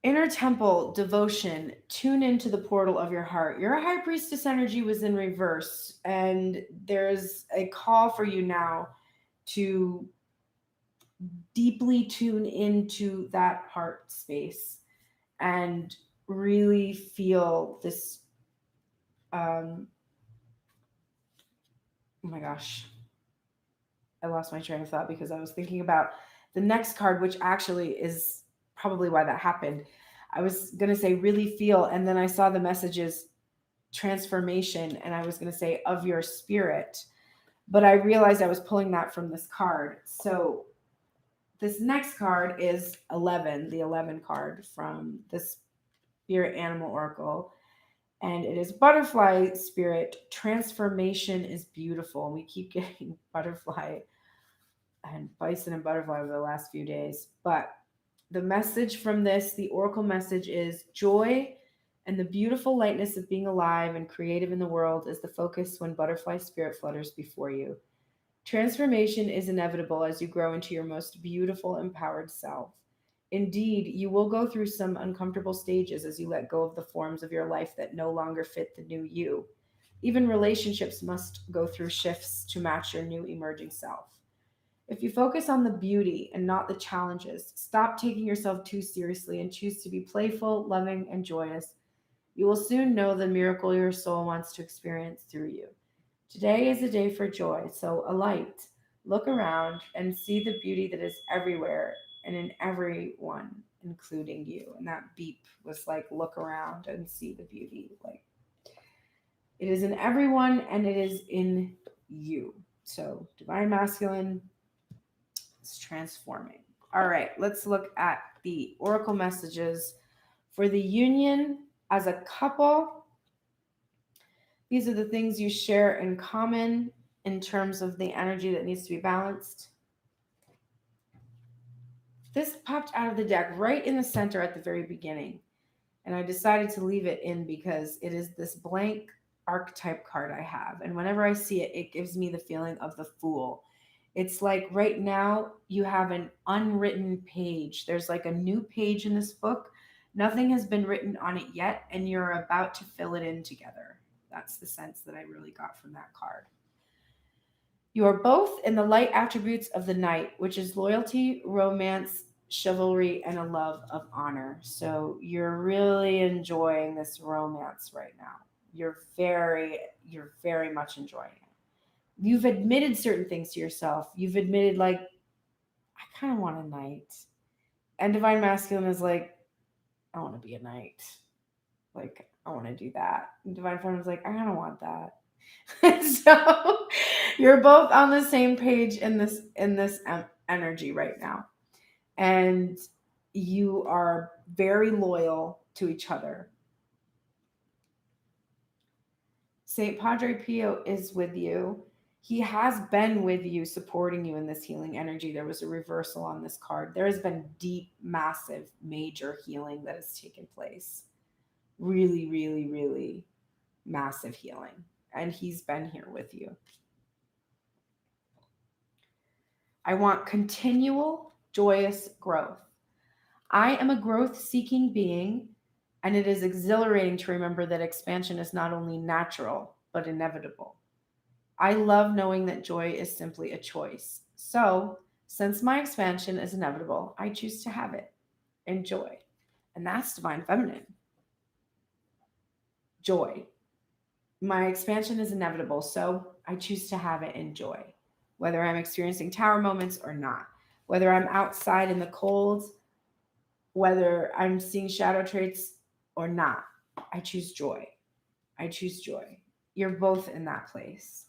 Inner temple devotion, tune into the portal of your heart. Your high priestess energy was in reverse, and there's a call for you now to deeply tune into that heart space and really feel this. Oh my gosh, I lost my train of thought because I was thinking about the next card, which actually is probably why that happened. I was going to say really feel, and then I saw the messages transformation, and I was going to say of your spirit, but I realized I was pulling that from this card. So this next card is 11, the 11 card from the Spirit Animal Oracle. And it is butterfly spirit. Transformation is beautiful. We keep getting butterfly and bison and butterfly over the last few days. But the message from this, the oracle message, is joy and the beautiful lightness of being alive and creative in the world is the focus when butterfly spirit flutters before you. Transformation is inevitable as you grow into your most beautiful, empowered self. Indeed, you will go through some uncomfortable stages as you let go of the forms of your life that no longer fit the new you. Even relationships must go through shifts to match your new emerging self. If you focus on the beauty and not the challenges, stop taking yourself too seriously and choose to be playful, loving, and joyous, you will soon know the miracle your soul wants to experience through you. Today is a day for joy, so alight, look around, and see the beauty that is everywhere and in everyone, including you. And that beep was like, look around and see the beauty. Like, it is in everyone and it is in you. So, divine masculine is transforming. All right, let's look at the oracle messages for the union as a couple. These are the things you share in common in terms of the energy that needs to be balanced. This popped out of the deck right in the center at the very beginning, and I decided to leave it in because it is this blank archetype card I have. And whenever I see it, it gives me the feeling of the Fool. It's like right now you have an unwritten page. There's like a new page in this book. Nothing has been written on it yet, and you're about to fill it in together. That's the sense that I really got from that card. You are both in the light attributes of the knight, which is loyalty, romance, chivalry, and a love of honor. So you're really enjoying this romance right now. You're very much enjoying it. You've admitted certain things to yourself. You've admitted, like, I kind of want a knight. And divine masculine is like, I want to be a knight. Like, I want to do that. And divine feminine is like, I kind of want that. So you're both on the same page in this energy right now, and you are very loyal to each other. Saint Padre Pio is with you. He has been with you, supporting you in this healing energy. There was a reversal on this card. There has been deep, massive, major healing that has taken place. Really, really, really massive healing. And he's been here with you. I want continual, joyous growth. I am a growth-seeking being, and it is exhilarating to remember that expansion is not only natural, but inevitable. I love knowing that joy is simply a choice. So, since my expansion is inevitable, I choose to have it. Enjoy. And that's divine feminine. Joy. My expansion is inevitable, so I choose to have it in joy. Whether I'm experiencing tower moments or not, whether I'm outside in the cold, whether I'm seeing shadow traits or not, I choose joy. I choose joy. You're both in that place.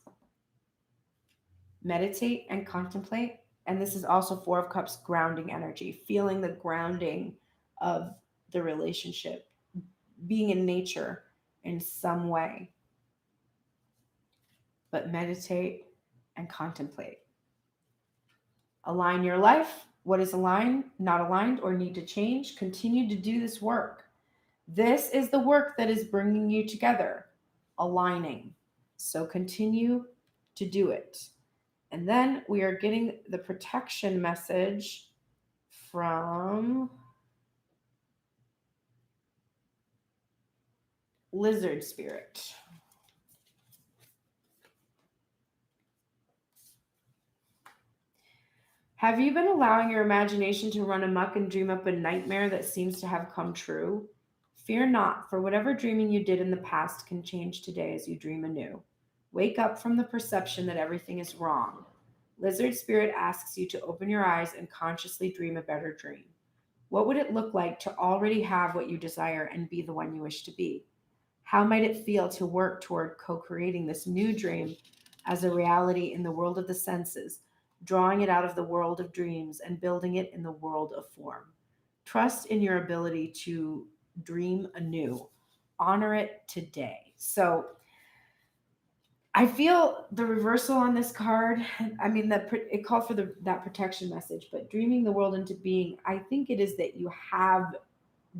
Meditate and contemplate. And this is also Four of Cups grounding energy, feeling the grounding of the relationship, being in nature in some way. But meditate and contemplate. Align your life. What is aligned, not aligned, or need to change? Continue to do this work. This is the work that is bringing you together, aligning. So continue to do it. And then we are getting the protection message from Lizard Spirit. Have you been allowing your imagination to run amok and dream up a nightmare that seems to have come true? Fear not, for whatever dreaming you did in the past can change today as you dream anew. Wake up from the perception that everything is wrong. Lizard Spirit asks you to open your eyes and consciously dream a better dream. What would it look like to already have what you desire and be the one you wish to be? How might it feel to work toward co-creating this new dream as a reality in the world of the senses, drawing it out of the world of dreams and building it in the world of form? Trust in your ability to dream anew. Honor it today. So I feel the reversal on this card. I mean, it called for that protection message, but dreaming the world into being, I think it is that you have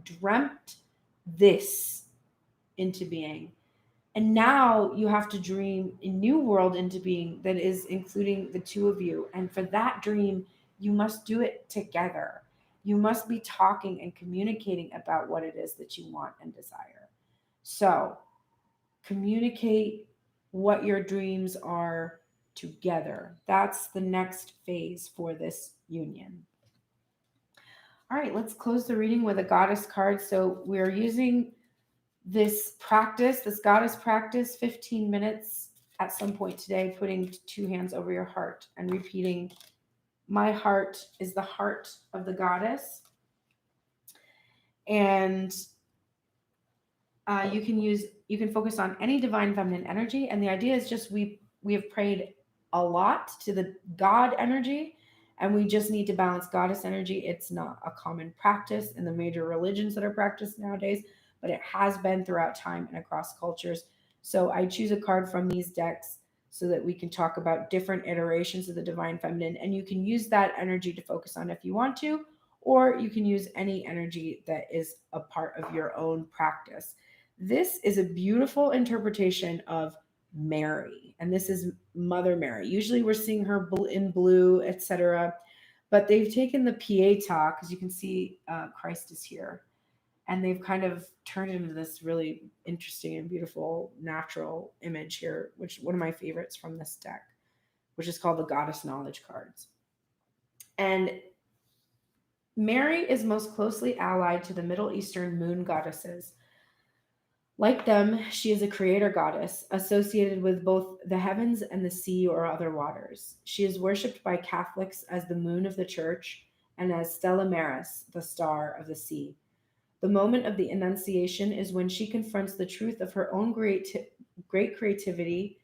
dreamt this into being. And now you have to dream a new world into being that is including the two of you. And for that dream, you must do it together. You must be talking and communicating about what it is that you want and desire. So communicate what your dreams are together. That's the next phase for this union. All right, let's close the reading with a goddess card. So we're using this goddess practice, 15 minutes at some point today, putting two hands over your heart and repeating, my heart is the heart of the goddess. And you can focus on any divine feminine energy. And the idea is just we have prayed a lot to the God energy, and we just need to balance goddess energy. It's not a common practice in the major religions that are practiced nowadays, but it has been throughout time and across cultures. So I choose a card from these decks so that we can talk about different iterations of the divine feminine, and you can use that energy to focus on if you want to, or you can use any energy that is a part of your own practice. This is a beautiful interpretation of Mary, and this is Mother Mary. Usually we're seeing her in blue, etc., but they've taken the Pietà, because you can see Christ is here, and they've kind of turned it into this really interesting and beautiful natural image here, which one of my favorites from this deck. which is called the Goddess Knowledge cards. And Mary is most closely allied to the Middle Eastern moon goddesses. Like them, she is a creator goddess associated with both the heavens and the sea or other waters. She is worshipped by Catholics as the moon of the church and as Stella Maris, the star of the sea. The moment of the Annunciation is when she confronts the truth of her own great creativity,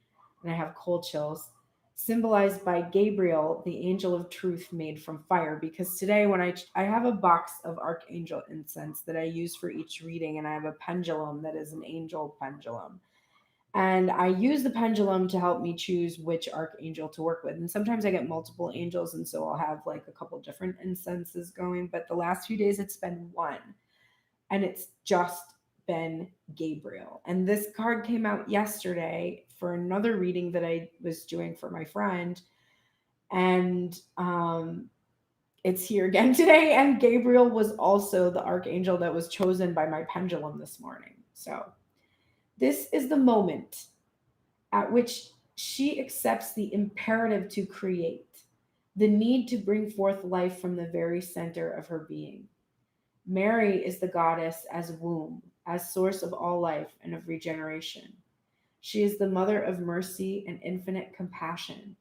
and I have cold chills, symbolized by Gabriel, the angel of truth made from fire. Because today, when I have a box of archangel incense that I use for each reading, and I have a pendulum that is an angel pendulum. And I use the pendulum to help me choose which archangel to work with. And sometimes I get multiple angels, and so I'll have like a couple different incenses going. But the last few days, it's been one, and it's just been Gabriel. And this card came out yesterday for another reading that I was doing for my friend. And it's here again today. And Gabriel was also the archangel that was chosen by my pendulum this morning. So this is the moment at which she accepts the imperative to create, the need to bring forth life from the very center of her being. Mary is the goddess as womb, as source of all life and of regeneration. She is the mother of mercy and infinite compassion,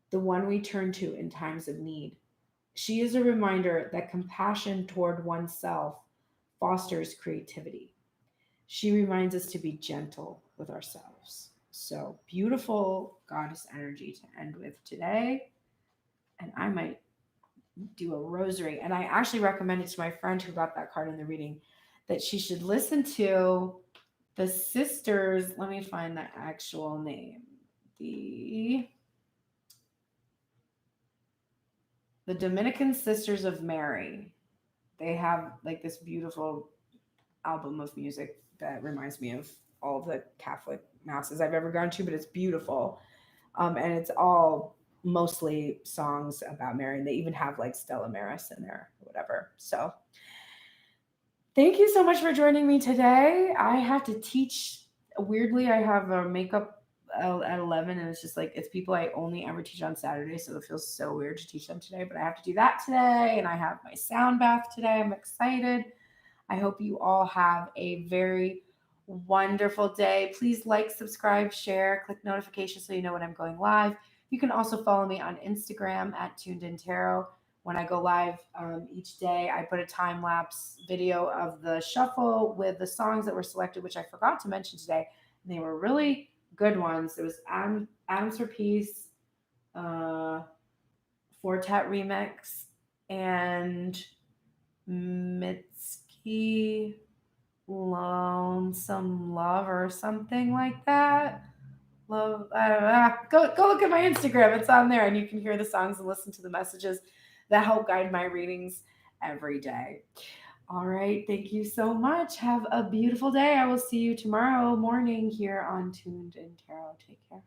the one we turn to in times of need. She is a reminder that compassion toward oneself fosters creativity. She reminds us to be gentle with ourselves. So beautiful goddess energy to end with today. And I might do a rosary. And I actually recommended to my friend who got that card in the reading that she should listen to the sisters. Let me find the actual name. The Dominican Sisters of Mary. They have like this beautiful album of music that reminds me of all the Catholic masses I've ever gone to, but it's beautiful. And it's all mostly songs about Mary. And they even have like Stella Maris in there, or whatever. So thank you so much for joining me today. I have to teach. Weirdly, I have a makeup at 11, and it's just like it's people I only ever teach on Saturday, so it feels so weird to teach them today. But I have to do that today, and I have my sound bath today. I'm excited. I hope you all have a very wonderful day. Please like, subscribe, share, click notifications so you know when I'm going live. You can also follow me on Instagram at Tuned In Tarot. When I go live each day, I put a time lapse video of the shuffle with the songs that were selected, which I forgot to mention today. And they were really good ones. There was Adams for Peace, Fortet Remix, and Mitski Lonesome Love or something like that. Love, go look at my Instagram. It's on there, and you can hear the songs and listen to the messages that help guide my readings every day. All right, thank you so much. Have a beautiful day. I will see you tomorrow morning here on Tuned In Tarot. Take care.